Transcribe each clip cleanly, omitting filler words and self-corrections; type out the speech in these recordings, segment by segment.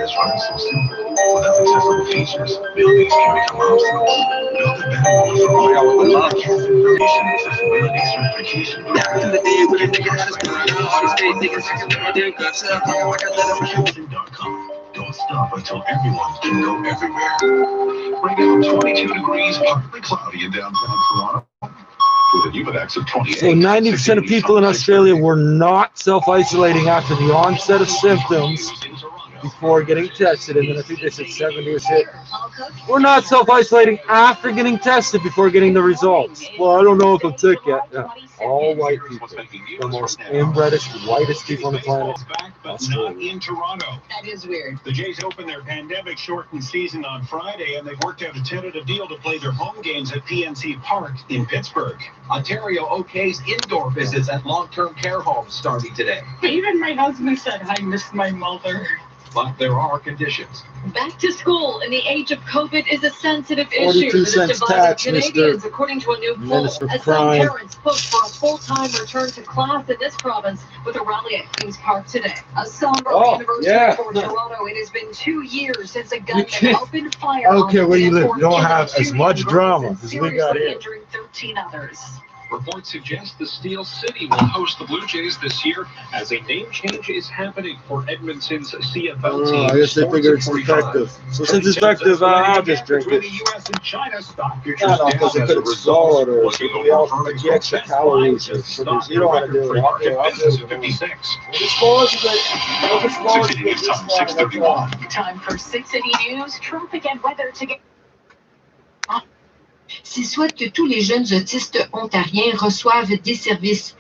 is running so simple. Without accessible features, buildings can become obstacles. Build a better world for all with Bobcast Information Accessibility Certification. Back in the day, we didn't get this Don't stop until everyone can go everywhere. Right now, 22 degrees, partly cloudy in downtown Toronto. With a Humidex of 28. So 90% of people in Australia were not self-isolating after the onset of symptoms before getting tested, and then I think they said 70 or so. We're not self-isolating after getting tested before getting the results. Well, I don't know if I'm sick yet. Yeah. All white people, the most inbredest, whitest people on the planet. But not in Toronto. That is weird. The Jays opened their pandemic-shortened season on Friday, and they've worked out a tentative deal to play their home games at PNC Park in Pittsburgh. Ontario OK's indoor visits at long-term care homes starting today. Even my husband said, I miss my mother. But there are conditions. Back to school in the age of COVID is a sensitive issue 42 that cents is dividing tax, Canadians, Mr. according to a new poll. Minister As some Crime. parents push for a full-time return to class in this province with a rally at Queen's Park today. A somber anniversary for Toronto. It has been 2 years since a gunman opened fire. I don't care where you live. You don't Fort have as much Kennedy, drama as we got seriously here. injuring 13 others. Reports suggest the Steel City will host the Blue Jays this year as a name change is happening for Edmonton's CFL team. I guess they figure it's effective. So since it's effective, I'll just drink it. The U.S. and China stock futures I don't know, because down it as a could result solid or of something else, but the extra calories or something. You don't want to do it. I'll do it. 56. Time for 6 City News. Traffic and weather to get. S'il souhaite que tous les jeunes autistes ontariens reçoivent des services.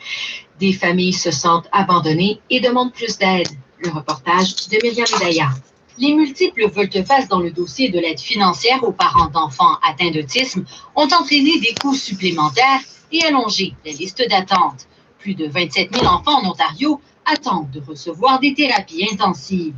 Des familles se sentent abandonnées et demandent plus d'aide. Le reportage de Myriam Edaya. Les multiples volte-face dans le dossier de l'aide financière aux parents d'enfants atteints d'autisme ont entraîné des coûts supplémentaires et allongé la liste d'attente. Plus de 27 000 enfants en Ontario attendent de recevoir des thérapies intensives.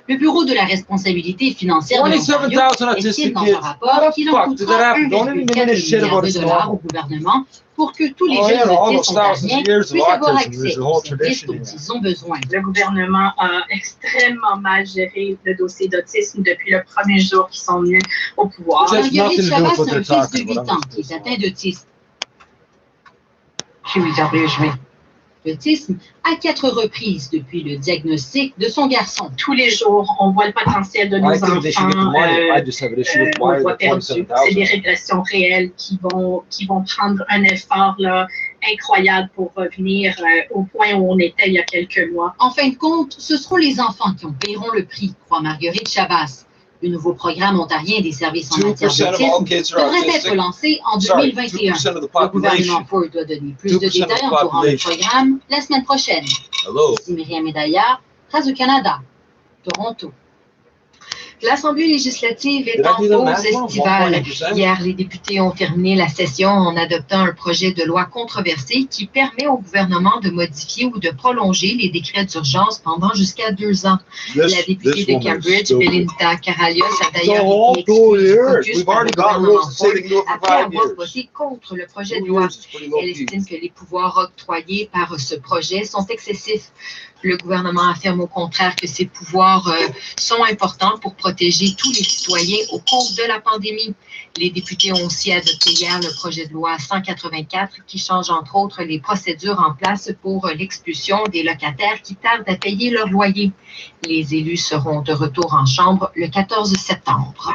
Le Bureau de la responsabilité financière de l'Ontario estime dans un rapport qu'il en coûtera 1,4 milliard de dollars au gouvernement pour que tous les jeunes autistes ontariens puissent avoir accès aux services dont ils ont besoin. Le gouvernement a extrêmement mal géré le dossier d'autisme depuis le premier jour qu'ils sont venus au pouvoir. Marguerite Chavas a un fils de 8 ans qui est atteint d'autisme. L'autisme à 4 reprises depuis le diagnostic de son garçon. Tous les jours, on voit le potentiel de nos enfants au doigt perdu. C'est des régressions réelles qui vont prendre un effort là, incroyable pour revenir au point où on était il y a quelques mois. En fin de compte, ce seront les enfants qui en paieront le prix, croit Marguerite Chavas. Le nouveau programme ontarien des services en matière d'autisme devrait être lancé en 2021. Le gouvernement Ford doit donner plus de détails entourant le programme la semaine prochaine. Ici Myriam Edaya, Radio-Canada, Toronto. L'Assemblée législative est en pause estivale. Hier, les députés ont terminé la session en adoptant un projet de loi controversé qui permet au gouvernement de modifier ou de prolonger les décrets d'urgence pendant jusqu'à 2 ans. La députée de Cambridge, Belinda Karalios, a d'ailleurs été exclue du caucus par le gouvernement Ford après avoir voté contre le projet de loi. Elle estime que les pouvoirs octroyés par ce projet sont excessifs. Le gouvernement affirme au contraire que ces pouvoirs sont importants pour protéger tous les citoyens au cours de la pandémie. Les députés ont aussi adopté hier le projet de loi 184 qui change entre autres les procédures en place pour l'expulsion des locataires qui tardent à payer leur loyer. Les élus seront de retour en chambre le 14 septembre.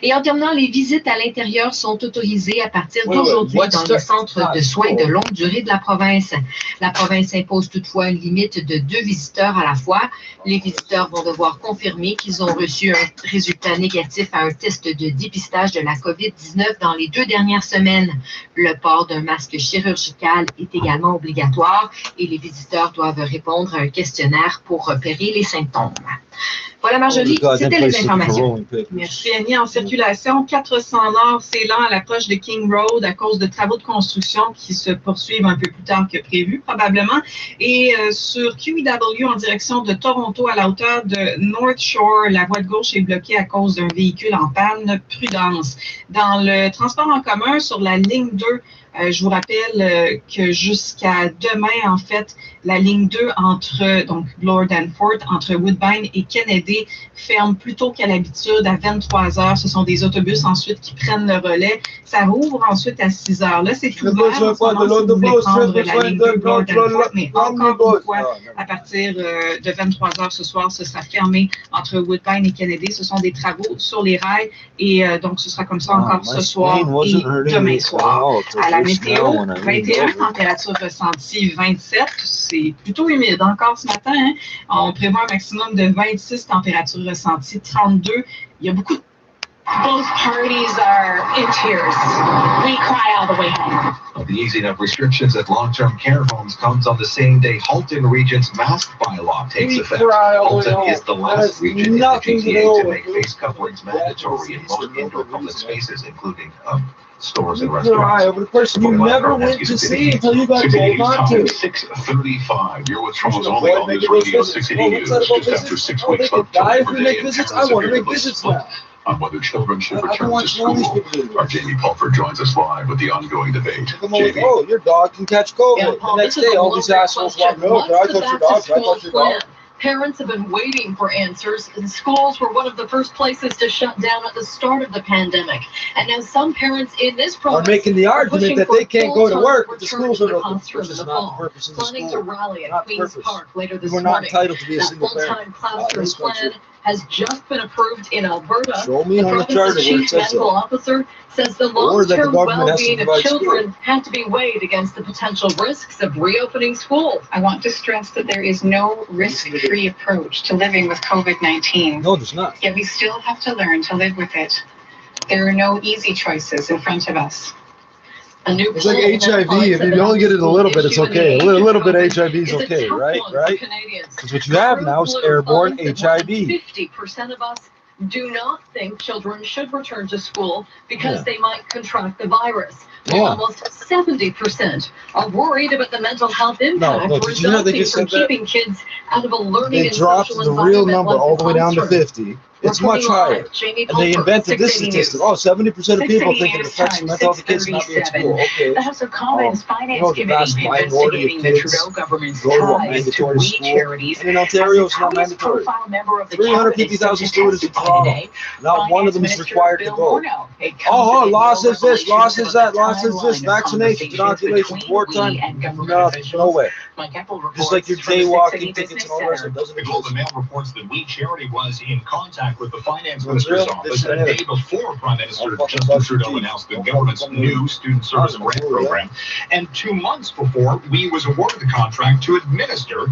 Et en terminant, les visites à l'intérieur sont autorisées à partir d'aujourd'hui dans les centres de soins de longue durée de la province. La province impose toutefois une limite de 2 visiteurs à la fois. Les visiteurs vont devoir confirmer qu'ils ont reçu un résultat négatif à un test de dépistage de la COVID-19 dans les 2 dernières semaines. Le port d'un masque chirurgical est également obligatoire et les visiteurs doivent répondre à un questionnaire pour repérer les symptômes. Voilà, Marjorie, c'était les informations. Merci, Annie. En circulation, 400 Nord, c'est lent à l'approche de King Road à cause de travaux de construction qui se poursuivent un peu plus tard que prévu, probablement. Et sur QEW, en direction de Toronto, à la hauteur de North Shore, la voie de gauche est bloquée à cause d'un véhicule en panne. Prudence. Dans le transport en commun, sur la ligne 2, Je vous rappelle que jusqu'à demain, en fait, la ligne 2 entre donc Bloor Danforth, entre Woodbine et Kennedy ferme plus tôt qu'à l'habitude à 23h. Ce sont des autobus ensuite qui prennent le relais. Ça rouvre ensuite à 6h. Là, c'est ouvert en ce moment si vous voulez prendre la ligne 2 Bloor Danforth, mais encore une fois, à partir de 23h ce soir, ce sera fermé entre Woodbine et Kennedy. Ce sont des travaux sur les rails et donc ce sera comme ça encore ce soir et demain soir. À la météo, 21, température ressentie 27. C'est plutôt humide encore ce matin. Hein? On prévoit un maximum de 26, température ressentie 32. Il y a beaucoup de... Both parties are in tears. We cry all the way home. The easing of restrictions at long-term care homes comes on the same day Halton Region's mask bylaw takes effect. Halton is the last region in the GTA to make face coverings mandatory in most indoor public spaces, including stores and restaurants. Over the person you never went to see until you got told not to. 6:35. You're with Trumbull's only on this radio 60 News. Just after 6 weeks of I want to make visits now. On whether children should return to school. Our Jamie Pulford joins us live with the ongoing debate. Jamie. Oh, your dog can catch COVID. Yeah, Paul, the next day, all these assholes walk over. I touch your dog. I touch your dog. Parents have been waiting for answers. And schools were one of the first places to shut down at the start of the pandemic. And now some parents in this province are making the argument that they can't go to work, but the schools are open. Planning to rally at Queen's Park later this morning. We're not entitled to be a single full-time classroom plan has just been approved in Alberta. Show me on the charter where it says so. Officer says the long-term well-being of children had to be weighed against the potential risks of reopening schools. I want to stress that there is no risk-free approach to living with COVID-19. No, there's not. Yet we still have to learn to live with it. There are no easy choices in front of us. It's like HIV. If you only get it a little bit, it's okay. A little bit of HIV is okay, right? Right? Because what you have now is airborne HIV. 50% of us do not think children should return to school because they might contract the virus. Almost 70% are worried about the mental health impact resulting from keeping kids out of a learning and social environment. They dropped the real number all the way down to 50. It's much higher. And they invented this statistic. Oh, 70% of people think it affects the mental health of kids not being in school. Okay. The House of Commons Finance Committee investigating the Trudeau government's ties to we charities. And in Ontario, it's not mandatory. 350,000 students in Toronto. Not one of them is required to go. Oh, law says this, law says that, law says this, vaccinations, inoculations, wartime. No way. Just like your jaywalking tickets and all the rest of it doesn't exist. The Mail reports that We Charity was in contact with the finance minister's office a day before Prime Minister Justin Trudeau announced the government's new student service grant program, and 2 months before We was awarded the contract to administer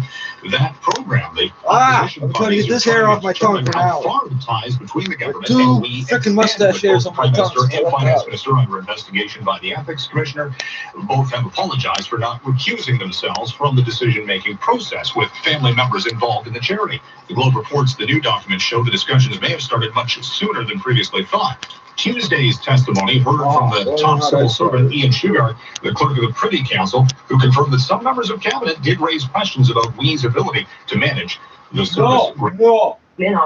that program. I'm trying to get this hair off my tongue for now. Ties between the government two and We freaking mustache hairs on my tongue. Prime Minister and Finance Minister under investigation by the Ethics Commissioner. Both have apologized for not recusing themselves from the decision-making process with family members involved in the charity. The Globe reports the new documents show the discussions may have started much sooner than previously thought. Tuesday's testimony heard from the top civil servant Ian Sugar, the clerk of the Privy Council, who confirmed that some members of cabinet did raise questions about We's ability to manage the service. Dans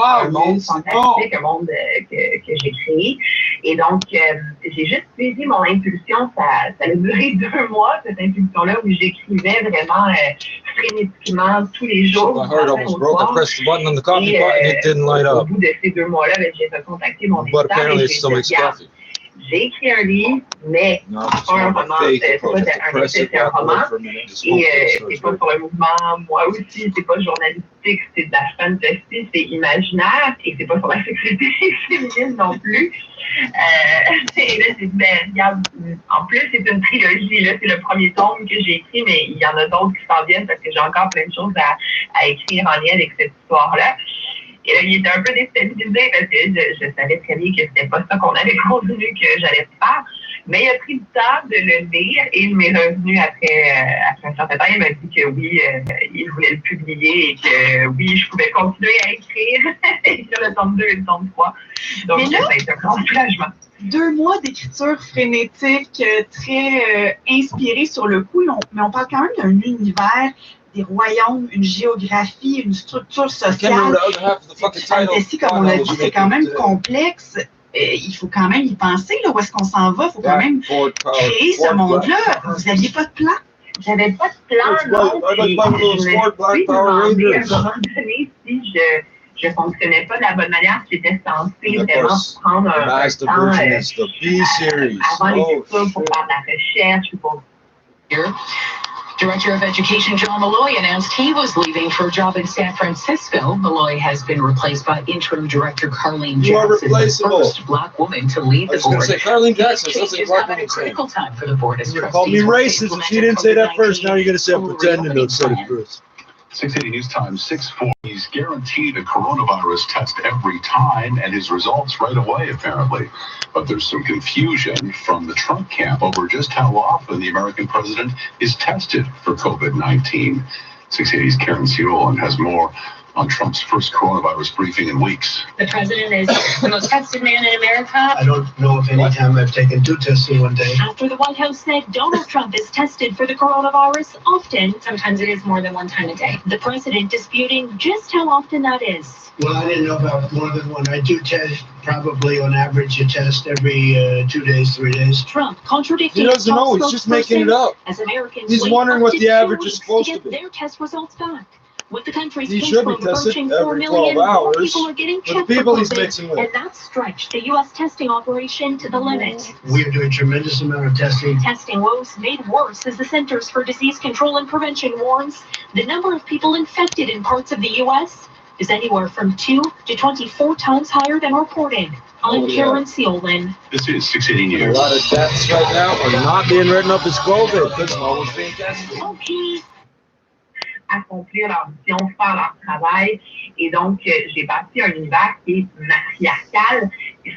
un monde fantastique, un monde que j'ai créé. Et donc, j'ai juste suivi mon impulsion. Ça a duré 2 mois, cette impulsion-là, où j'écrivais vraiment frénétiquement tous les jours. I heard almost broke. I pressed the button on the coffee pot and it didn't light up. Au bout de ces 2 mois-là, j'ai recontacté mon éditeur et j'ai dit, regarde, j'ai écrit un livre, mais pas un roman, c'est pas un essai, c'est un roman. Et c'est pas pour le mouvement, moi aussi, c'est pas journalistique, c'est de la fantasy, c'est imaginaire, et c'est pas sur la sexualité féminine non plus. Et là, j'ai dit, ben, regarde, en plus, c'est une trilogie, là, c'est le premier tome que j'ai écrit, mais il y en a d'autres qui s'en viennent parce que j'ai encore plein de choses à écrire en lien avec cette histoire-là. Et là, il était un peu déstabilisé parce que je savais très bien que c'était pas ça qu'on avait convenu que j'allais faire. Mais il a pris du temps de le lire et il m'est revenu après un certain temps. Il m'a dit que oui, il voulait le publier et que oui, je pouvais continuer à écrire le tome 2 et le tome 3. Donc, ça a été un grand soulagement. 2 mois d'écriture frénétique, très inspirée sur le coup, mais on parle quand même d'un univers, des royaumes, une géographie, une structure sociale. Fantasy, comme on a dit, c'est quand même complexe. il faut quand même y penser, là, où est-ce qu'on s'en va. Il faut quand même créer ce monde-là. Vous n'aviez pas de plan? J'avais pas de plan, non. Je me suis demandé à un moment donné si je fonctionnais pas de la bonne manière, si j'étais censée vraiment prendre un temps avant les études pour faire de la recherche ou pour... Director of Education John Malloy announced he was leaving for a job in San Francisco. Malloy has been replaced by interim director Carlene Jackson, the first Black woman to lead the board. Carlene Jackson, that's a Black woman. Critical time for the board as you called me racist. She didn't say that first. Now you're going to say I'm pretending to say it first. 680 News Time 640. He's guaranteed a coronavirus test every time and his results right away, apparently. But there's some confusion from the Trump camp over just how often the American president is tested for COVID-19. 680's Karen Ciolin has more on Trump's first coronavirus briefing in weeks. The president is the most tested man in America. I don't know if any time I've taken 2 tests in one day. After the White House said Donald Trump is tested for the coronavirus often, sometimes it is more than 1 time a day. The president disputing just how often that is. Well, I didn't know about more than one. I do test probably on average a test every 2 days, 3 days. Trump contradicting. He doesn't know. He's just making it up. As Americans he's wondering what the average is supposed to be. Their test results back. With the country's he should be tested every 12 hours. People are getting checked people he's mixing with. And that's stretched the U.S. testing operation to the limit. We are doing a tremendous amount of testing. Testing woes made worse as the Centers for Disease Control and Prevention warns the number of people infected in parts of the U.S. is anywhere from 2 to 24 times higher than reported. I'm Karen Ciolin. This is 680 News. A lot of deaths right now are not being written up as COVID because no one's being tested. Okay. Accomplir leur mission, faire leur travail. Et donc, j'ai bâti un univers qui est matriarcal.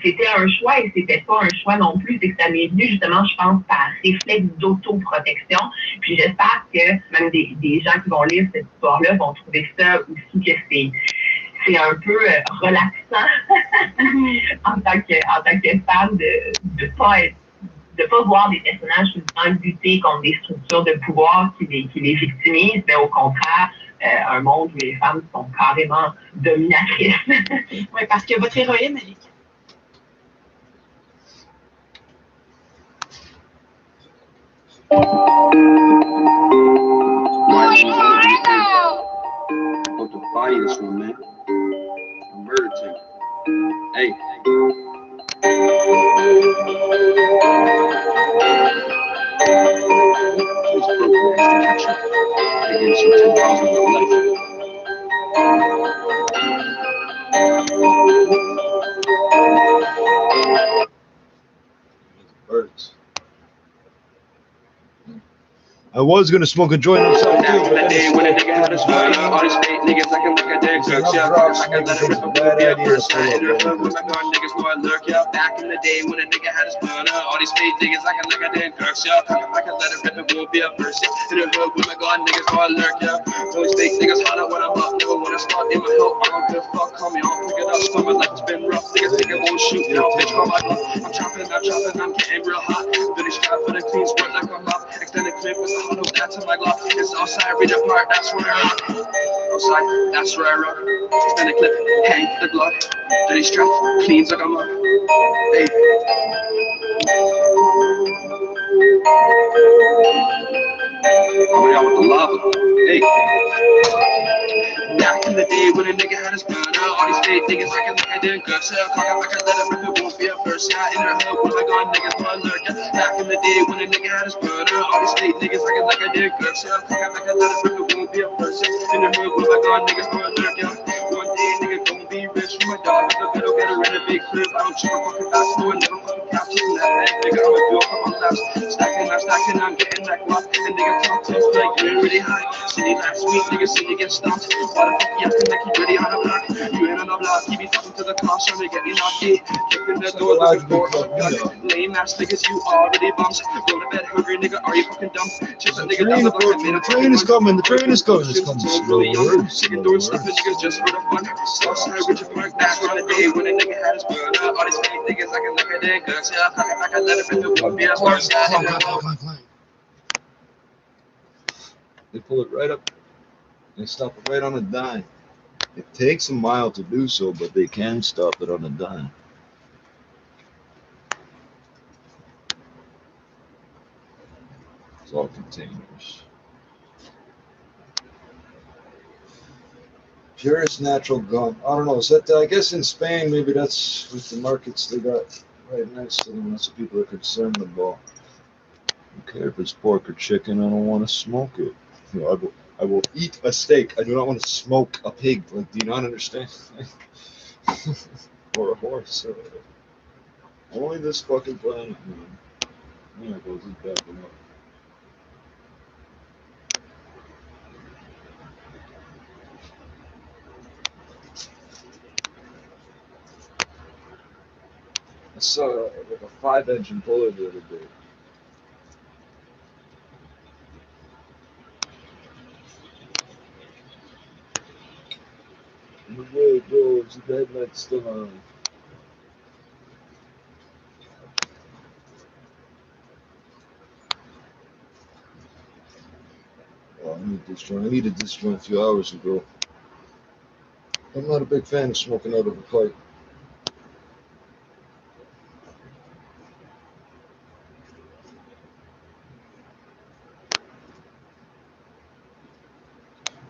C'était un choix et c'était pas un choix non plus. C'est que ça m'est venu justement, je pense, par réflexe d'autoprotection. Puis j'espère que même des gens qui vont lire cette histoire-là vont trouver ça aussi que c'est un peu relaxant en tant que femme de pas voir des personnages tout le temps lutter contre des structures de pouvoir qui les victimisent, mais au contraire, un monde où les femmes sont carrément dominatrices. Oui, parce que votre héroïne, elle est... About to buy you this one, man. I'm murdered to. Hey. Birds. I was gonna smoke a joint outside too, but then when a nigga had a smile, all these fake niggas I can look at their cooks, yeah. I can let it rip a movie up first night in the hood with my gun, niggas go and lurk, yeah. Back in the day when a nigga had a splinter, all these fake niggas I can look at their cooks, yeah. I can let it rip a movie up first, yeah. In the hood with my gun, niggas go and lurk, yeah. All these fake niggas holler when I'm up, never when I start in my help. I don't give a fuck, call me, I'll pick it up. So my life's been rough, niggas think it won't shoot, now bitch, call my gun. I'm chopping, I'm getting real hot. Billy strap for the clean squirt like I'm up. Extended clip with the huddle, that's in my glove. It's outside, read apart, that's where I rock. Outside, that's where I rock. Extended clip, hang the glove. Dirty strap, cleans like I'm up. Hey. Coming out with the lava. Hey. Back in the day when a nigga had his burner, all these fake niggas I can look at their guts. Cock up, I can let it rip, it won't be a first. Yeah, in the hood with my gun, niggas wanna lurk. Back in the day when a nigga had his burner, all these fake niggas I can look at their guts. Cock up, I can let it rip, it won't be a first. In the hood with my gun, niggas wanna lurk. One day nigga gon' be rich with my dog. With the middle, get her in a big crib. I don't check my fucking fast, no and never fucking capture in that bag. Nigga, I'ma do it for my laps. Stacking, I'm getting that guap. And nigga talk to us like you're really high. City last week, nigga see you get stomped. Why the fuck you acting like you ready on the block? You ain't on the block, you be talking to the car, trying to get me knocked in. Kicking the door, looking for a gun. Lame ass niggas, you already bums. Go to bed hungry, nigga, are you fucking dumb? Chase a nigga down the block and made a train is coming, the train is coming. It's coming slow. Chicken doors, stuffing niggas just for the fun. Southside, Richard Park, back on the day when a nigga had his burner. All these fake niggas, I can look at their guns. Yeah, I can let it rip, it won't be a horse. They pull it right up. They stop it right on a dime. It takes a mile to do so, but they can stop it on a dime. It's all containers. Purest natural gum. I don't know. Is that? I guess in Spain, maybe that's with the markets they got right next to them. That's what people are concerned about. Okay, if it's pork or chicken, I don't want to smoke it. You know, I will eat a steak. I do not want to smoke a pig. Like, do you not understand? Or a horse. Only this fucking planet, man. Yeah, it goes backing up. I saw like a 5-engine puller the other day. The way it goes, the headlight's still on. Oh, I need this joint. I needed this joint a few hours ago. I'm not a big fan of smoking out of a pipe.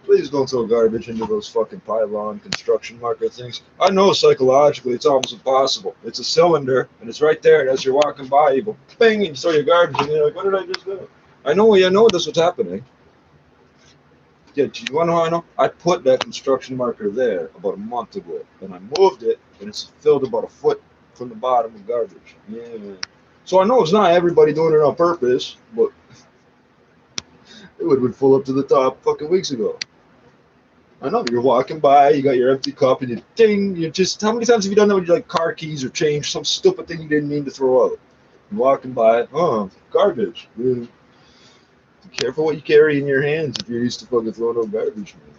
Please don't throw garbage into those fucking pylon construction marker things. I know psychologically it's almost impossible. It's a cylinder and it's right there, and as you're walking by, you go bing and you throw your garbage and you're like, what did I just do? I know this was happening. Yeah, do you want to know how I know? I put that construction marker there about a month ago, and I moved it, and it's filled about a foot from the bottom with garbage. Yeah, man. So I know it's not everybody doing it on purpose, but it would have been full up to the top fucking weeks ago. I know, you're walking by, you got your empty cup, and you ding, you just, how many times have you done that with your like car keys or change, some stupid thing you didn't mean to throw out? You're walking by, oh, garbage. Yeah. Be careful what you carry in your hands if you're used to fucking throwing out garbage, man.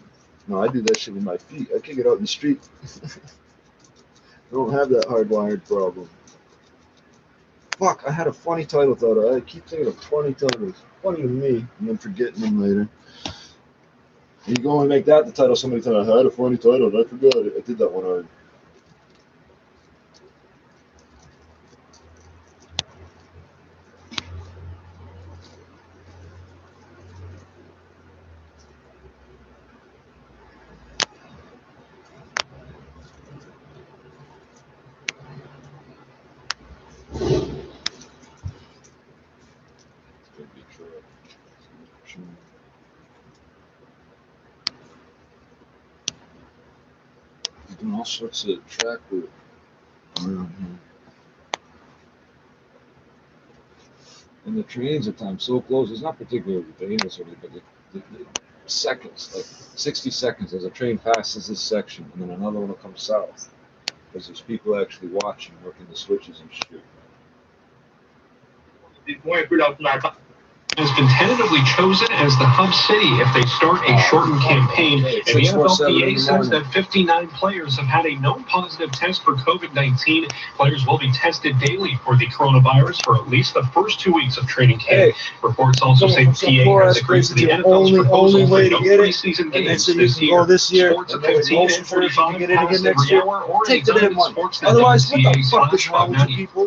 No, I do that shit with my feet. I kick it out in the street. I don't have that hardwired problem. Fuck, I had a funny title thought. I keep thinking of funny titles. Funny to me, and then forgetting them later. You can only make that the title so many times. I had a funny title, and I forgot it. I did that one hard. Doing all sorts of track work around here. And the trains at times so close, it's not particularly dangerous or anything, but the seconds, like 60 seconds as a train passes this section, and then another one will come south. Because there's people actually watching, working the switches and shit. Has been tentatively chosen as the hub city if they start a shortened campaign. And the NFLPA says that 59 players have had a known positive test for COVID-19. Players will be tested daily for the coronavirus for at least the first 2 weeks of training camp. Reports also say the PA has agreed to the NFL's proposal for no preseason games this year. Sports at 15 and 45 has every hour or anytime in sports. Otherwise, what the fuck is wrong with you people?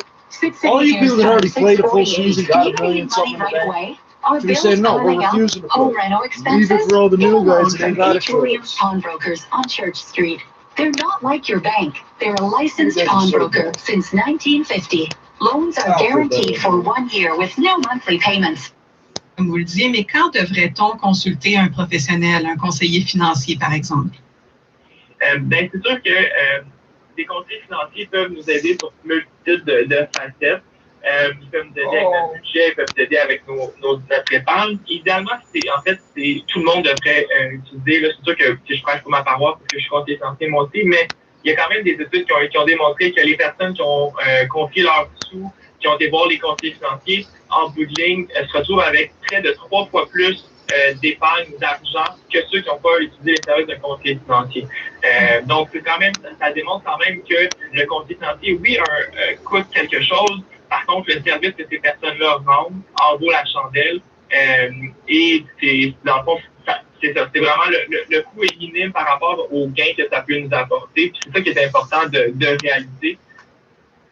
All you people that already played a full season got $1 million something in the bank. So we say no, we're refusing to play. Leave it for all the new guys that ain't got it for us. Pawnbrokers on Church Street. They're not like your bank. They're a licensed pawnbroker since 1950. Loans are guaranteed for 1 year with no monthly payments. Comme vous le disiez, mais quand devrait-on consulter un professionnel, un conseiller financier, par exemple? Ben, c'est sûr que des conseillers financiers peuvent nous aider sur multitude de facettes. Ils peuvent nous aider avec notre budget, ils peuvent nous aider avec notre épargne. Idéalement, tout le monde devrait utiliser. Là, c'est sûr que je prêche pour ma paroisse parce que je suis conseiller financier moi aussi, mais il y a quand même des études qui ont démontré que les personnes qui ont confié leurs sous, qui ont été voir les conseillers financiers, en bout de ligne, se retrouvent avec près de 3 fois plus d'épargne d'argent que ceux qui n'ont pas utilisé les services d'un conseiller financier. Donc, c'est quand même, ça démontre quand même que le conseiller financier, oui, coûte quelque chose. Par contre, le service que ces personnes-là rendent en vaut la chandelle. Et c'est, dans le fond, c'est ça. C'est vraiment le coût est minime par rapport au gain que ça peut nous apporter. Puis c'est ça qui est important de réaliser.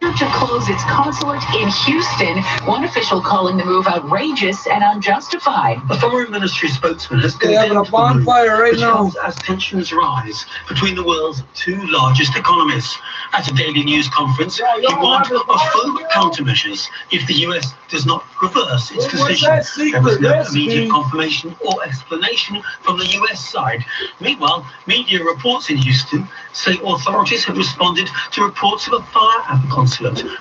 to close its consulate in Houston, one official calling the move outrageous and unjustified. A foreign ministry spokesman has having a bonfire right now as tensions rise between the world's two largest economies. At a daily news conference, he warned of firm countermeasures if the US does not reverse its decision. There was no immediate confirmation or explanation from the US side. Meanwhile, media reports in Houston say authorities have responded to reports of a fire at the consulate,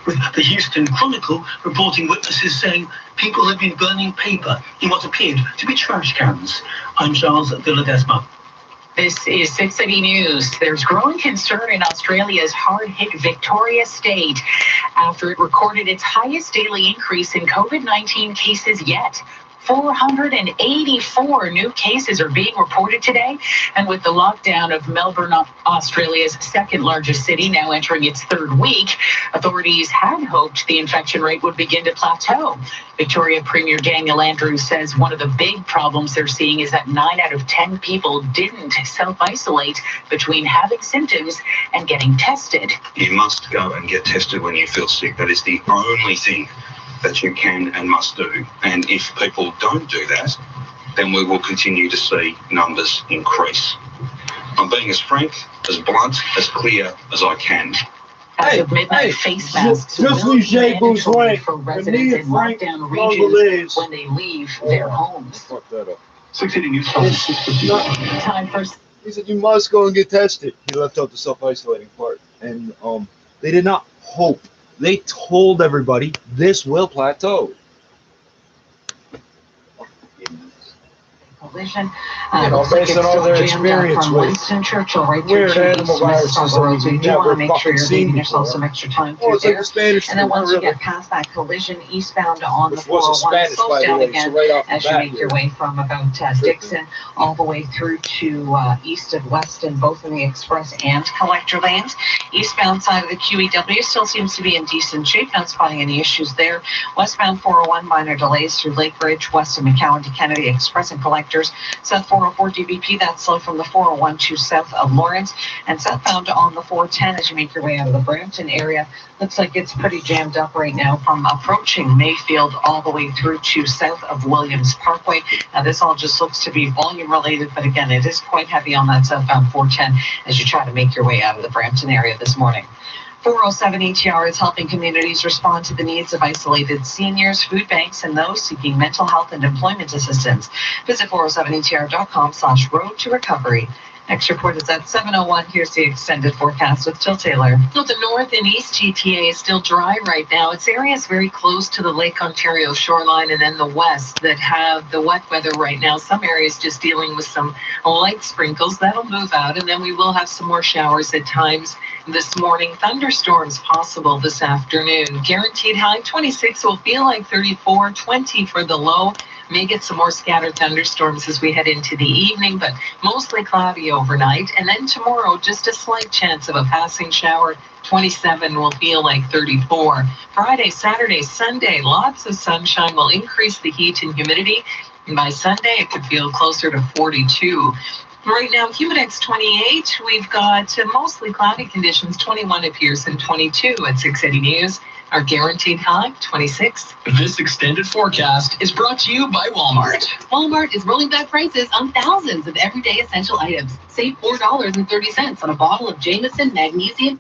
with the Houston Chronicle reporting witnesses saying people had been burning paper in what appeared to be trash cans. I'm Charles de Ledesma. This is 6 City News. There's growing concern in Australia's hard-hit Victoria state after it recorded its highest daily increase in COVID-19 cases yet. 484 new cases are being reported today, and with the lockdown of Melbourne, Australia's second largest city, now entering its third week, authorities had hoped the infection rate would begin to plateau. Victoria Premier Daniel Andrews says one of the big problems they're seeing is that 9 out of 10 people didn't self-isolate between having symptoms and getting tested. You must go and get tested when you feel sick. That is the only thing that you can and must do. And if people don't do that, then we will continue to see numbers increase. I'm being as frank, as blunt, as clear as I can. As of midnight, face masks will be mandatory for residents in lockdown regions when they leave their homes. Fuck that up. 6 City News. Time for... He said you must go and get tested. He left out the self-isolating part. And they did not hope. They told everybody this will plateau. Collision. Based on all their experience from with Winston Churchill right weird through animal viruses that roads. You do want to make sure you're leaving yourself before. some extra time Oh, through it's like there. the Spanish And then flu, once really. you get past that collision eastbound on Which the was a 401, Spanish, by slows the down way, again so right off the as you bat make your here. way from about Dixon all the way through to east of Weston, both in the express and collector lanes. Eastbound side of the QEW still seems to be in decent shape, not spotting any issues there. Westbound 401, minor delays through Lake Ridge, west of McCowan to Kennedy Express and collectors. South 404 DBP, that's slow from the 401 to south of Lawrence, and southbound on the 410 as you make your way out of the Brampton area. Looks like it's pretty jammed up right now from approaching Mayfield all the way through to south of Williams Parkway. Now this all just looks to be volume related, but again, it is quite heavy on that southbound 410 as you try to make your way out of the Brampton area this morning. 407 ETR is helping communities respond to the needs of isolated seniors, food banks, and those seeking mental health and employment assistance. Visit 407etr.com/road to recovery. Next report is at 7:01. Here's the extended forecast with Jill Taylor. So the north and east GTA is still dry right now. It's areas very close to the Lake Ontario shoreline and then the west that have the wet weather right now. Some areas just dealing with some light sprinkles. That'll move out, and then we will have some more showers at times this morning. Thunderstorms possible this afternoon. Guaranteed high 26 will feel like 34, 20 for the low. May get some more scattered thunderstorms as we head into the evening, but mostly cloudy overnight. And then tomorrow, just a slight chance of a passing shower. 27 will feel like 34. Friday, Saturday, Sunday, lots of sunshine will increase the heat and humidity. And by Sunday, it could feel closer to 42. Right now, Humidex 28, we've got mostly cloudy conditions. 21 appears and 22 at 680 News. Our guaranteed high, 26. This extended forecast is brought to you by Walmart. Walmart is rolling back prices on thousands of everyday essential items. Save $4.30 on a bottle of Jameson Magnesium.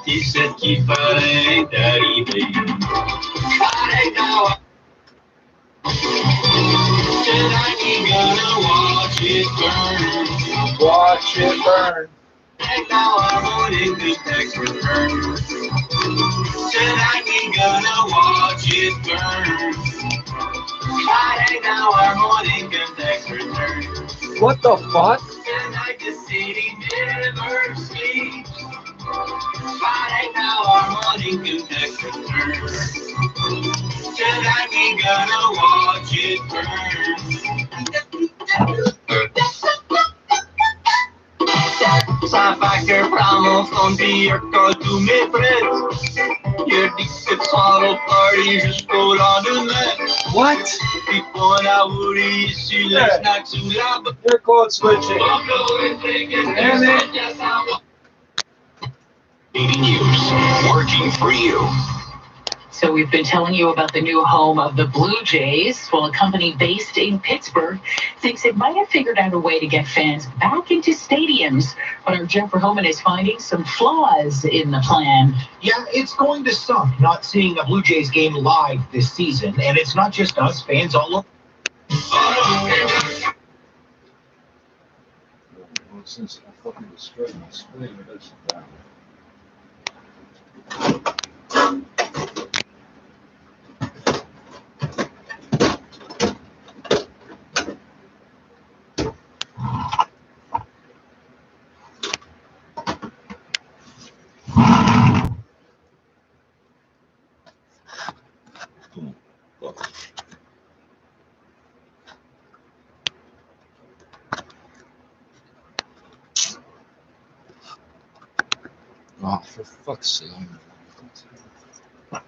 He said, keep fighting, daddy, baby. Fighting now. Tonight we gonna watch it burn. Watch it burn. And now I'm holding the tax return. Tonight we gonna watch it burn. Friday now I'm holding the tax return. What the fuck? Tonight the city never sleeps. Friday now I'm holding the tax return. Tonight we gonna watch it burn. Ça fait que vraiment son dire quand tous mes frères. Il dit que tu sors au party jusqu'au lendemain. What? Puis qu'on a voulu ici le snack sous la botte. You're code switching. Damn it. 80 News. working for you. So we've been telling you about the new home of the Blue Jays. Well, a company based in Pittsburgh thinks it might have figured out a way to get fans back into stadiums. But our Jeff Verhoeven is finding some flaws in the plan. Yeah, it's going to suck not seeing a Blue Jays game live this season. And it's not just us, fans all over. Since I fucking destroyed my screen, that's down. Oh, for fuck's sake. Oh my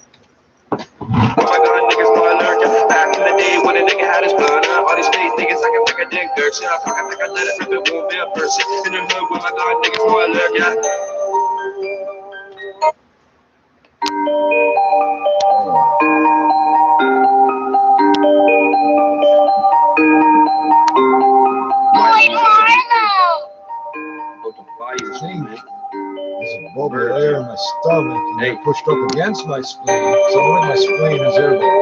god, niggas boy lurk. Back in the day when a nigga had his burner. All these fake niggas I can make a dick dirt. Shit, I fucking think I let it rip, it won't be a person. In the hood with my god, niggas boy lurk, yeah. There's a bubble of air in my stomach and they pushed up against my spleen. So only my spleen is air bubble.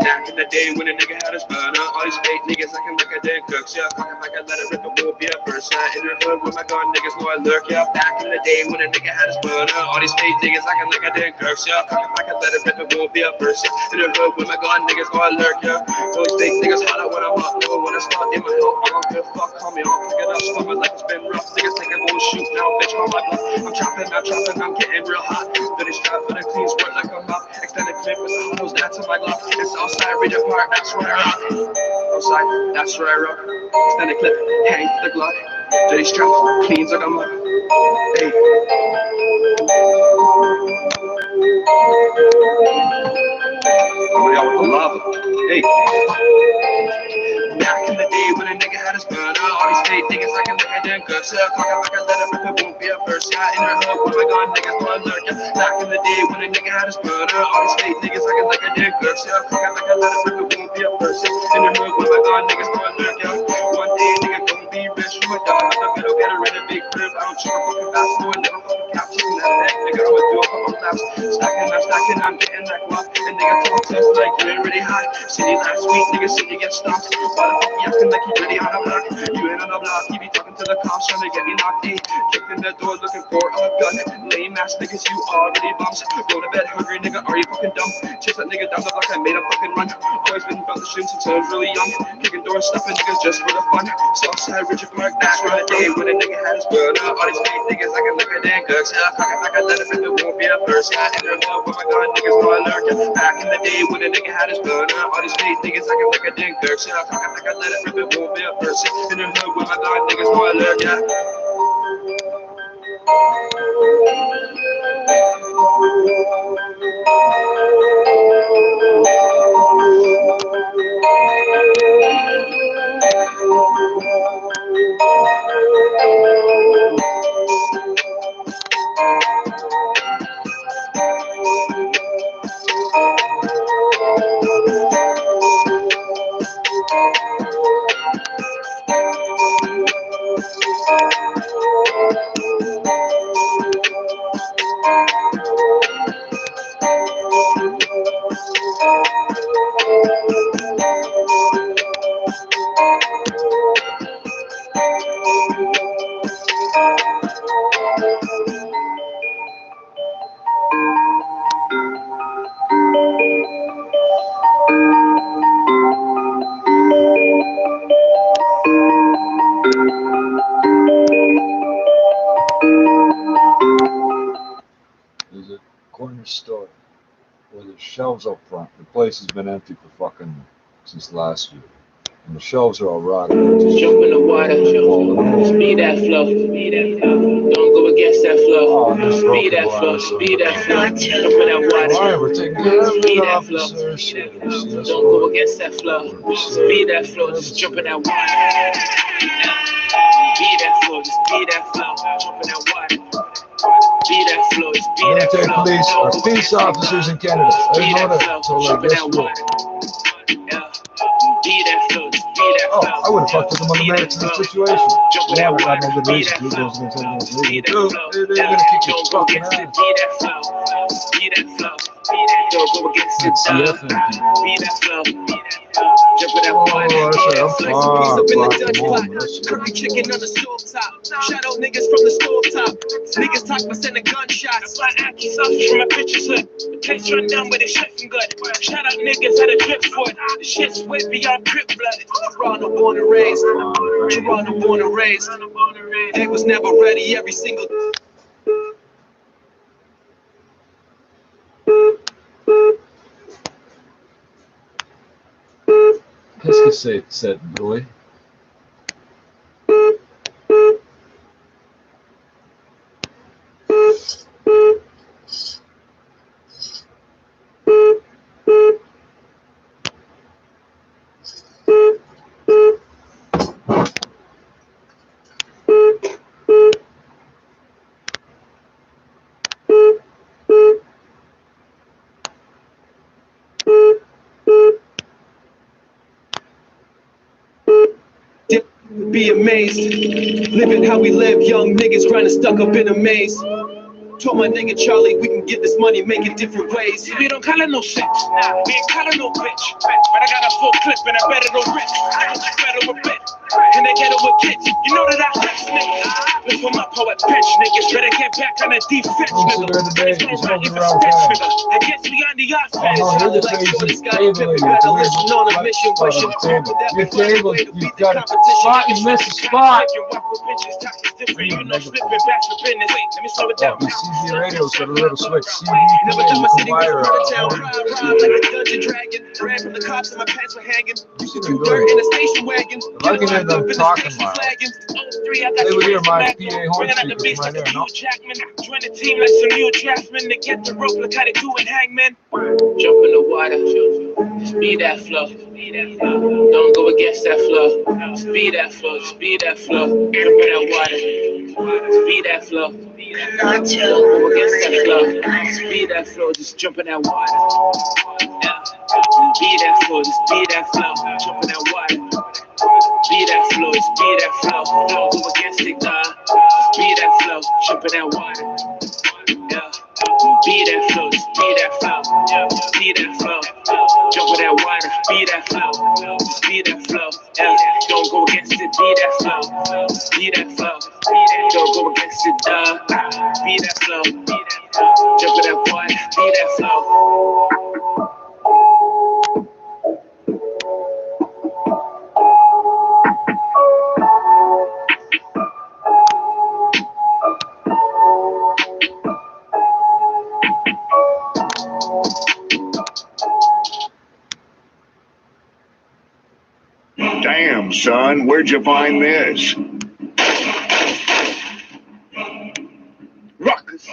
Back in the day when a nigga had his burner, all these fake niggas acting like a dick duck. Yeah, fucking like I let it rip, it won't be a person. In the hood with my gun, niggas know I lurk. Yeah, back in the day when a nigga had his burner, all these fake niggas acting like a dick duck. Yeah, fucking like I let it rip, it won't be a person. In the hood with my gun, niggas know I lurk. Yeah, those fake niggas holler when I'm up, know when I start in my hill. I don't give a fuck, call me, I'll pick it up. Start my life has been rough. Niggas think I won't shoot now, bitch, call my bluff. I'm chopping, I'm getting real hot. Dirty strap for the clean squirt like I'm up. Extended clip with the hollows, that's in my glove. It's outside, read your part, that's where I rock. Outside, that's where I rock. Extended clip, hang the glove. Dirty strap, cleans like I'm up. Hey. Coming out with the lava. Hey. Back in the day when a nigga had his burner, all these fake niggas like a nigga didn't cook. So talking like I let it rip, it won't be a verse. Yeah, in the hood with my gun, niggas know I lurk. Yeah. Back in the day when a nigga had his burner, all these fake niggas like a nigga didn't cook. So talking like I let it rip, it won't be a verse. Yeah, in the hood with my gun, niggas know I lurk. Yeah. One day nigga gon' be rich from a dog. I'm gonna get a rid of big crib. I don't check a fucking fast, no, I never fucking capture that egg. Nigga, I would do a couple laps. Stacking, I'm getting that guap. And nigga talk to us like you ain't really hot. City last week, nigga said you get stopped. Why the fuck you acting like you really on the block? You ain't on the block, you be talking to the cops trying to get me knocked in. Kicked in the door looking for a gun. Lame ass niggas, you already bums. Go to bed hungry, nigga, are you fucking dumb? Chase that nigga down the block, I made a fucking run. Always been about the shit since I was really young. Kicking doors, stuffing niggas just for the fun. Southside, Richard Park, that's where the day when a nigga had his burner. All these fake niggas like a nigga didn't cook. Yeah, fucking like I let it rip, it won't be a verse. Yeah, in the hood with my gun, niggas know I lurk. Yeah. Back in the day when a nigga had his burner, all these fake niggas like a nigga didn't cook. Yeah, fucking like I let it rip, it won't be a verse. In the hood with my gun, niggas know I lurk. Yeah. There's a corner store where there's shelves up front. The place has been empty for fucking since last year. And the shelves are all rotten. Jump in the water. Speed that flow. Don't go against that flow. Speed that flow. Speed that flow. Jump in that water. All right, we're taking care of Speed it, that flow. officers. Don't go against that flow. Speed that flow. Just jump in that water. Speed that flow. Just speed that flow. Jump in that water. Speed that flow. Speed that Military flow. police are peace officers in Canada. I didn't know that until I guess you. Oh, I would have fucked with them on the merits of the situation. Yeah, but I know the reason. They're going to kick your fucking ass. Curry chicken on the stove top. Shout out niggas from the stove top. Niggas talk about sending gunshots. Fly Aki sauce from my bitch's hood. The place run down with a shit from good. Shout out niggas at a drip foot. The shit's wet beyond crip blooded. Toronto born and raised. Toronto born and raised. They was never ready every single. Qu'est-ce que c'est cette bruit? Be amazed, living how we live, young niggas grinding stuck up in a maze. Told my nigga Charlie we can get this money, make it different ways. We don't call it no shit, we ain't calling no bitch. But I got a full clip and I bet it'll rip. I don't spread over bit, and they get over kids. You know that I flex niggas. Been for my poet bench niggas, better get back on the defense nigga. It's gonna run if it's bench nigga. That gets me on the offense. Like Jordan Scott, you better listen on a mission, wishing that we find a way to beat the competition. You missed a spot. You know, slipping back for business. Wait, let me slow it down. CB radio's got a little switch. Never thought my city was CB part of town. Ride like a dungeon dragon. Ran from the cops and my pants were hanging. Used to do dirt in a station wagon. I can end up talking loud. They would hear my PA horn speakers right there, no? Join the team like some new draftsmen to get the rope like how they do in Hangman. Jump in the water. Speed that flow. Don't go against that flow. Speed that flow. Speed that flow. Jump in that water. Speed that flow. Don't go against that flow. Speed that flow. Just jump in that water. Speed that flow. Just speed that flow. Jump in that water. Speed that flow. Speed that flow. Don't go against it, dog. Speed that flow. Jump in that water. Be that flow, speed that flow, speed that flow, jump with that water, speed that flow, speed that flow, don't go against it, be that flow, speed that flow, don't go against it, speed that flow, jump with that water, speed that flow. Damn, son, where'd you find this? Ruckus.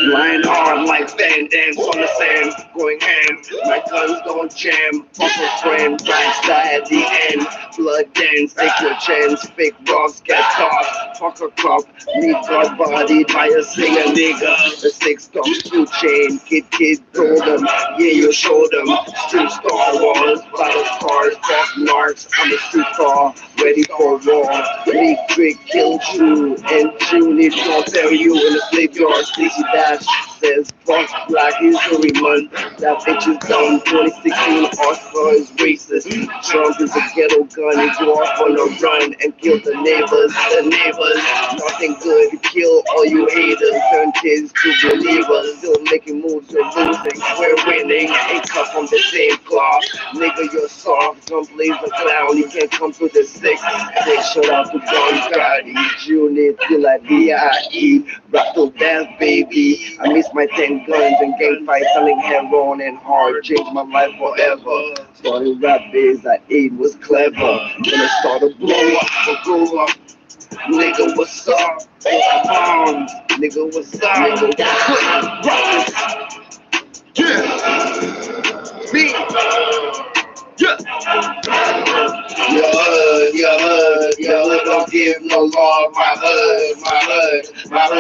Lying hard like Van Dance on the sand, going ham. My guns don't jam, upper frame, blast at the end. Blood dance, take your chance, fake rocks get tossed. Fuck a cop, me got bodied by a singer nigga. The 6 2 chain, kid told them, yeah you showed them. Street star walls, battle scars, fuck narcs. I'm a street car, ready for war. Big trick, kill True, and June if don't tell you in the slave yard, Stacey Dash says fuck Black History Month. That bitch is done. 2016 Oscar is racist. Trump is a ghetto gun. He go off on a run and kill the neighbors. The neighbors believers. Nothing good to kill all you haters. Turn kids to believers. Still making moves, you're losing. We're winning. Ain't cut from the same cloth. Nigga, you're soft. Some blaze a clown. He can't come to the six. Big shout out to Don Gotti. Junior till I D.I.E. Rattle dance, baby. I miss my 10 guns and gang fights, selling heroin and hard. Changed my life forever. Starting rap days at 8 was clever. Gonna start a blow up, Nigga, what's up? Nigga, what's up? Yeah. Me. Yeah. Your hood don't give no love. My hood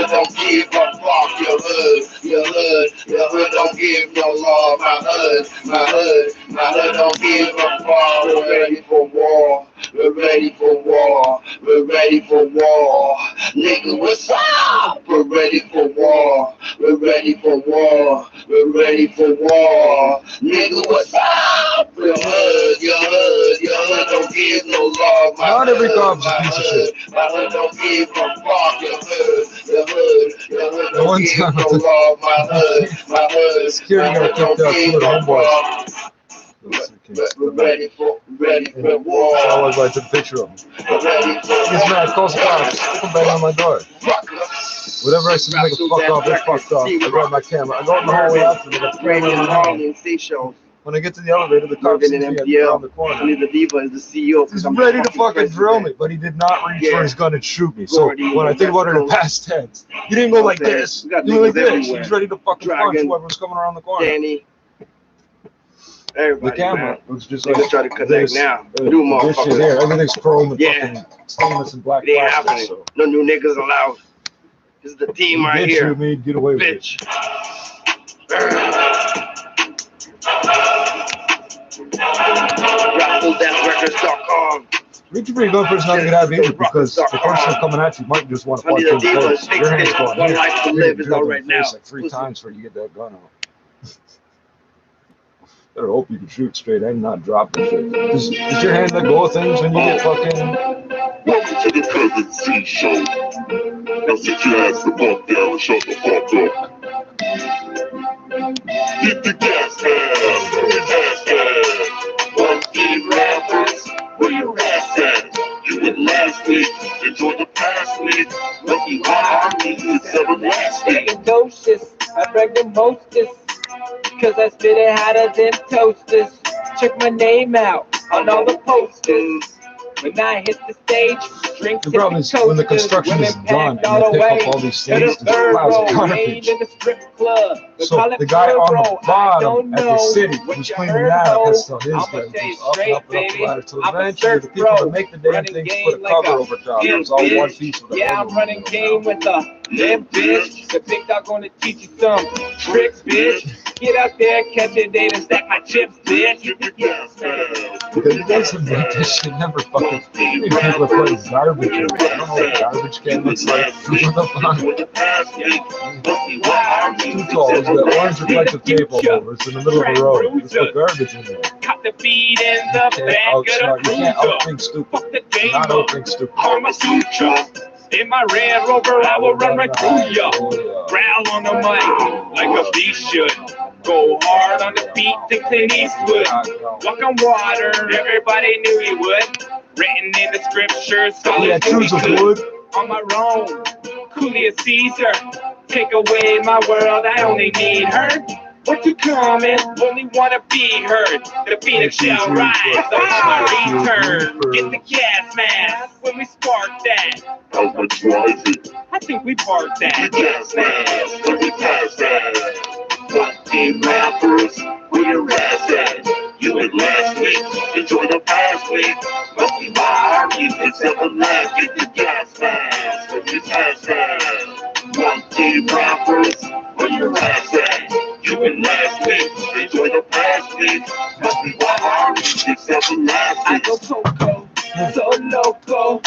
don't give a fuck. Your hood don't give no love. My hood don't give a fuck. We're ready for war. We're ready for war. We're ready for war. Nigga, what's up? We're ready for war. We're ready for war. We're ready for war. Nigga, what's up? Your hood don't give no love. Not every cop's a piece of shit. My hood don't give a fuck. Your hood don't give no love. My hood security got kicked out for the homeboys. We're ready for war. I took a picture of him. He's mad, calls the cops, stick him bang on my door. Whatever I said to make a fuck off, they fucked off. I grab my camera. I go in the hallway after they got when I get to the elevator, the cop sees me around the corner. The Diva is the CEO. He's ready to fucking drill me, but he did not reach for his gun and shoot me. So when I think about it in past tense, he didn't go like this. He went like this. He's ready to fucking punch whoever's coming around the corner. Danny. Everybody, the camera was just like try to connect now. New this shit here, everything's chrome and fucking stainless and black plastic. So. No new niggas allowed. This is the team right here. You made get away with it. RaffleDeathRecords.com. Reaching for your gun first, not to get out of here because the person coming at you might just want to punch you in the face. Your hand's going One life to live is all right now. Like 3 times before you get that gun out. I hope you can shoot straight and not drop the shit. Does your hand let go of things when you get fucking... Welcome to the Kevin C Show. Now sit your ass the fuck down and shut the fuck up. Hit the gas man. One team rappers, where your ass at? You went last week, enjoy the past week. Lucky army is everlasting. Doses, I drank the mostest. Cause I spit it hotter than toasters. Check my name out on all the posters. When I hit the stage, drinks the problem is when the construction is done and they pick up all these things, there's piles of garbage. So the guy on the bottom at the city who's cleaning that up has to tell his guys up and up and up the ladder. So eventually the people that make the damn things put a cover over top. It's all one piece of the I'm running game with a limp bitch. The big dog gonna teach you some tricks, bitch. Get out there, catch it, date, and stack my chips, bitch. Because it doesn't make this shit never fucking. People are putting garbage in it. I don't know what a garbage can looks like. Too tall. It's that orange reflective tape all over. It's in the middle of the road. There's no garbage in there. Cut the beat in the back of the You can't outthink stupid. Not outthink stupid. In my Red Rover, I will run right through ya. Growl on the mic like a beast should. Go hard on the beat to Clint Eastwood. Walk on water, everybody knew he would. Written in the scriptures, so wood. On my own, Julius Caesar. Take away my world, I only need her. What you coming? Only wanna be heard. The Phoenix shall rise, so it's my return. Get the gas mask when we spark that. How much drive it? I think we parked that. Gas mask, let me pass that. One team rappers, where your ass at? You went last week, enjoy the past week. Must be my army, it's everlasting. Get the gas mask, let me pass that. One team rappers, where your ass at? You went last week, enjoy the past week. Must be my army, it's everlasting. I go Coco, so loco.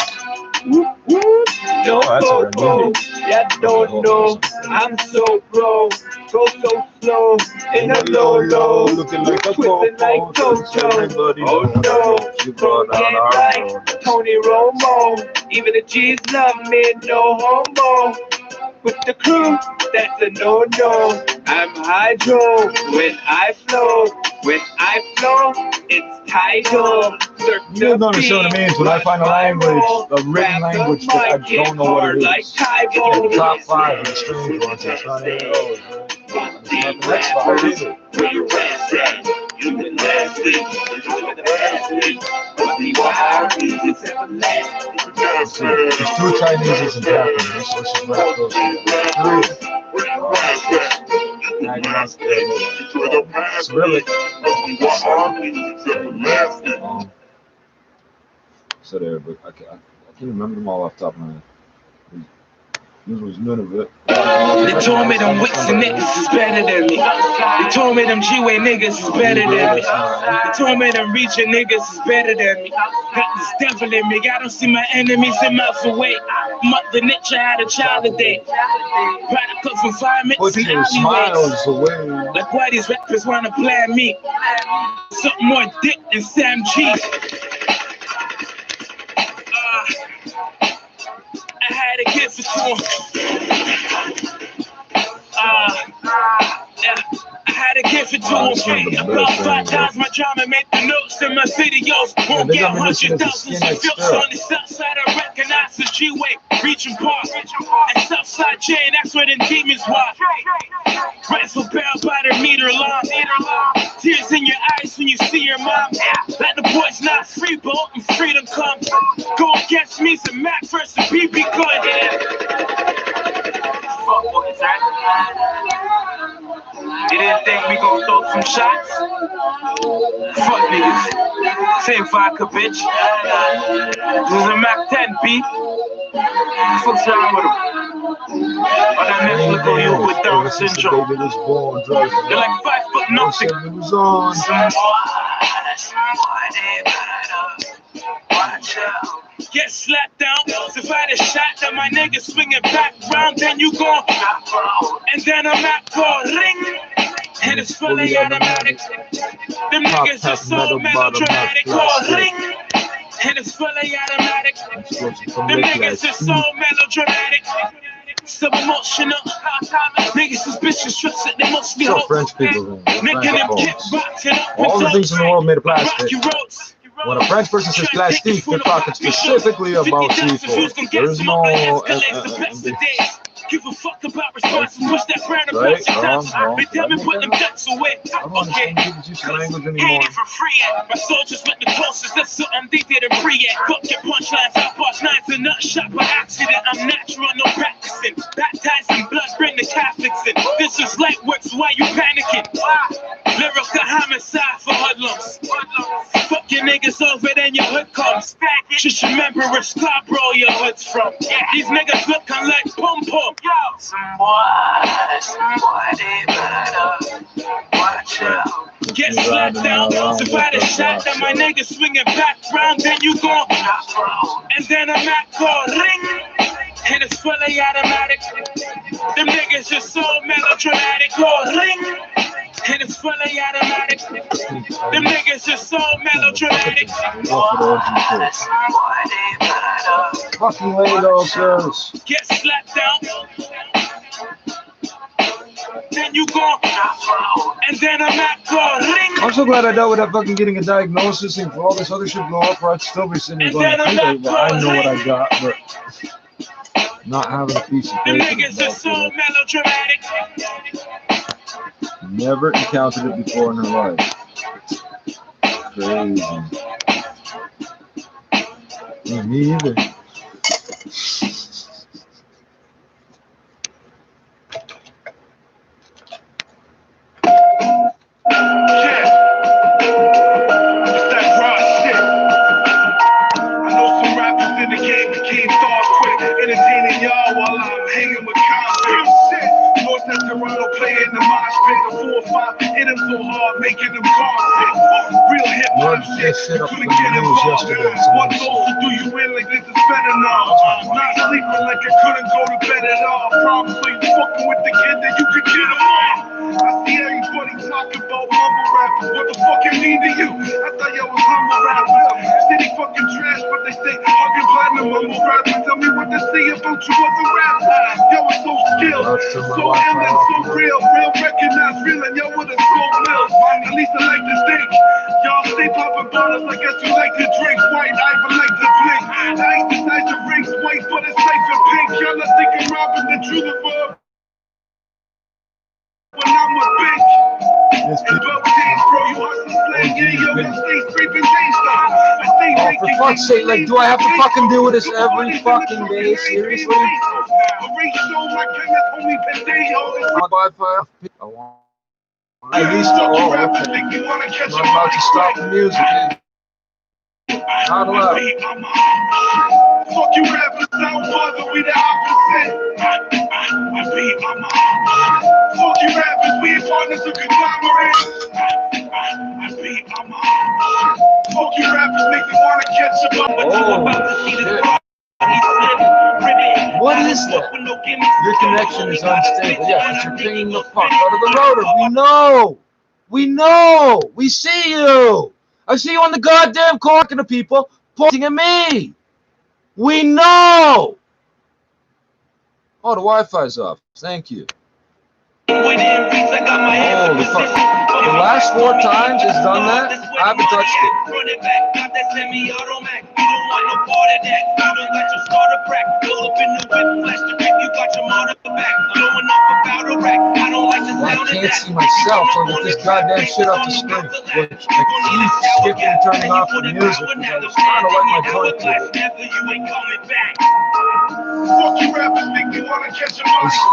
Whoop, whoop, no Coco. Yeah, don't know. I'm so pro. Go so slow. In a low. Looking like a Twisting like Toto. Oh no. Forget like Tony Romo. Even the G's love me, no homo. With the crew, that's a no-no. I'm hydro when I flow. When I flow, it's tidal. You don't understand what it means when I find a language, a written language that I don't know what it is. The top 5 of the strange ones. It's not even those. It's not the next 5 either. Where your ass at? You been last week. Enjoy the past week. But the wild is everlasting. There's 2 Chineses and Japanese. Let's just wrap those together. 3. Cyrillic. So there, but I can't remember them all off the top of my head. This was none of it. They told me them Wicks and niggas is better than me. They told me them G-Way niggas is better than me. They told me them Reacher niggas is better than me. Got this devil in me. I don't see my enemies in miles away. Mother Nature had a child today. Product of environments Put and your smiles away. like why these rappers wanna play me. Something more dick than Sam G. I had to give it to him. Yeah, I had to give it to him. About 5 times my drama made the notes in my videos. Won't get 100,000 of views on the south side. I recognize the G-Way, Regent Park, and Southside Chain. That's where the demons walk. Rifle barrel by the meter long. Tears in your eyes when you see your mom. Let the boys not free boat and freedom come. Go against me, some Mac versus BB good. Fuck, what is that? You didn't think we gon' throw some shots? Fuck niggas. Same vodka, bitch. It was a Mac 10, B. Fuck's wrong with him? On that next look on you with Down syndrome. You're like 5 foot nothing. Watch out. Get slapped down. Survive a shot that my nigga swinging back round. Then you go, and then I'm at call ring. And it's fully automatic. Them niggas are so melodramatic. Call ring. And it's fully automatic. Them niggas are so melodramatic. So emotional. Niggas suspicious, trust that they must be hope. French people. Making them kickboxing up with all the things in the world made of plastic. rocky roads. When a French person says plastique, they're talking specifically about seafood. There is no give a fuck about response and push that brand across your town. They tell me put them guts away. Okay, ain't it for free yet. My soldiers with the closest, that's something they didn't free yet. Fuck your punchlines, I bust nines and nut shot by accident. I'm natural, no practicing. Baptized in blood, bring the Catholics in. This is light work, so why you panicking? Lyrical homicide for hoodlums. Fuck your niggas over, then your hood comes. Just remember where Scarborough your hood's from. These niggas looking like pum pum. Some boy, they better watch out. Get slapped down, survive a shot that my niggas swinging back round. Then you go, and then I'm at call ring. And it's fully automatic. Them niggas just so melodramatic. Call ring. And it's fully automatic. Them niggas just so melodramatic. Fucking way those girls. Get slapped down. Then you go, and then I'm at call ring. I'm so glad I dealt with that fucking getting a diagnosis and for all this other shit blow up, or I'd still be sitting there going, I know what I got, but not having a piece of paper. Them niggas are so melodramatic. Never encountered it before in her life. Crazy. Yeah, me either. Entertaining y'all while I'm hanging with convicts. Shit, you know it's that Toronto player in the mosh pit, the 4-5, hit him so hard, making them cars sick. Real hip hop shit, you couldn't get involved. One dose to do you in like this is fentanyl. Not sleeping like I couldn't go to bed at all. Problems so you fucking with the kid that you could get him off. I see everybody talking about mumble rappers. What the fuck it mean to you? I thought y'all was humble rappers. City fucking trash, but they say fucking platinum mumble rappers. Tell me what they say about you as a rapper. Yo, it's so skilled, so ill and so real. Real recognized, real, and yo with a soul mills. At least I like to think. Y'all stay popping bottles, I guess you like to drink. White, I even like to blink. I ain't decide to rinse white, but it's safe and pink. Y'all not thinking robbing the truth of when I'm a bitch. And both days, bro, you hustle slang, yeah, yo, I stay scraping days. For fuck's sake, like, do I have to fucking deal with this every fucking day? Seriously? I used to, oh, okay. I'm about to stop the music. Not allowed. Fuck you rappers, don't bother, we the opposite. Fuck you rappers, we ain't partners of conglomerates. Fuck you rappers, make me wanna catch a bump, but you about to see this. What is that? Your connection is unstable. Yeah, but you're pinging the fuck out of the rotor. We know. We know. We see you. I see you on the goddamn call talking to people, pointing at me. We know. Oh, the Wi-Fi's off. Thank you. Holy fuck. The last 4 times it's done that, I haven't touched I can't see myself, so get this goddamn shit off the screen. Look, I keep skipping and turning off the music because it's kind of like my joint to it.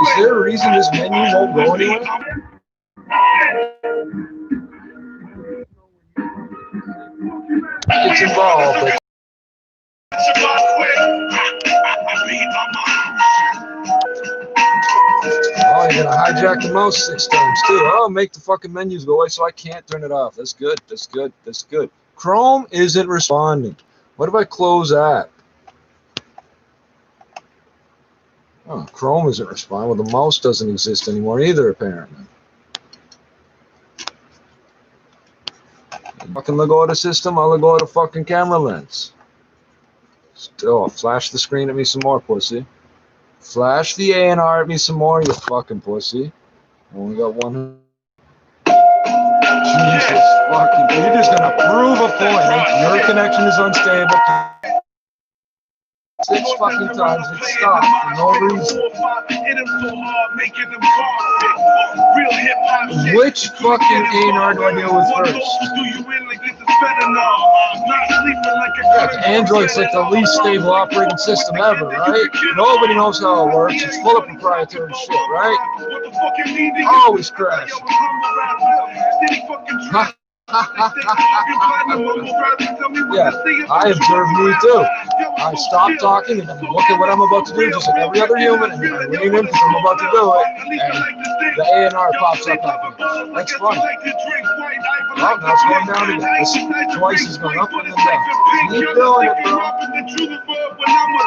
Is there a reason this menu won't go anywhere? It's involved, but oh, you're gonna hijack the mouse 6 times too. Oh, make the fucking menus go away so I can't turn it off. That's good. That's good. That's good. Chrome isn't responding. What if I close app? Oh, Chrome isn't responding. Well, the mouse doesn't exist anymore either, apparently. Fucking let go of the system, I'll let go of the fucking camera lens. Still, flash the screen at me some more, pussy. Flash the A&R at me some more, you fucking pussy. Only got one. Jesus fucking, you're just gonna prove a point. Your connection is unstable. 6 fucking times it stopped for no reason. Which fucking A&R do I deal with first? Yeah, Android's like the least stable operating system ever, right? Nobody knows how it works. It's full of proprietary shit, right? Always crash. Yeah, I observe me too. I stop talking and then look at what I'm about to do, just like every other human, and I lean in because I'm about to do it, and the A&R pops up at me. That's fun. Well, now it's going down again. This twice is going up and then down. Keep doing it, bro.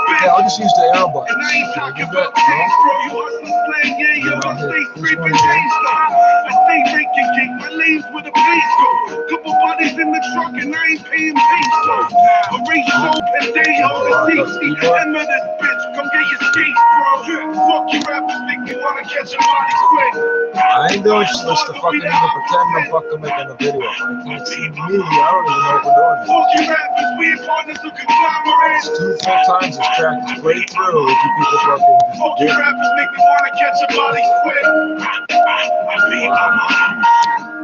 Okay, I'll just use the arrow button. Can I do that? Couple bodies in the truck and I ain't paying peso. A race soap and they all the DC. Emma this bitch, come get your skates, bro. Fuck you rappers, think you wanna catch a body quick. I ain't doing shit to fucking even pretend I'm fucking making a video. I can't see me, I don't even know what we're doing. Fuck you rappers, we ain't partners of conglomerates. 2 full times it's cracked straight through if you people fucking. Fuck you rappers, make me wanna catch a body quick.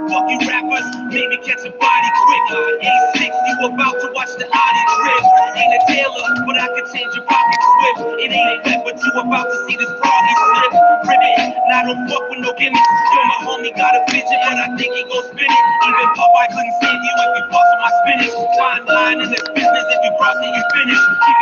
Fuck you rappers, maybe catch a body quick. A6, you about to watch the Audi drip. Ain't a tailor, but I can change your pocket swift. It ain't a vet, but you about to see this froggy slip. Ribbit, now don't fuck with no gimmicks. Yo, my homie got a vision, but I think he gon' spin it. Even Popeye couldn't save you if you bust on my spinach. Fine line in this business, if you cross it, you finish. Keep it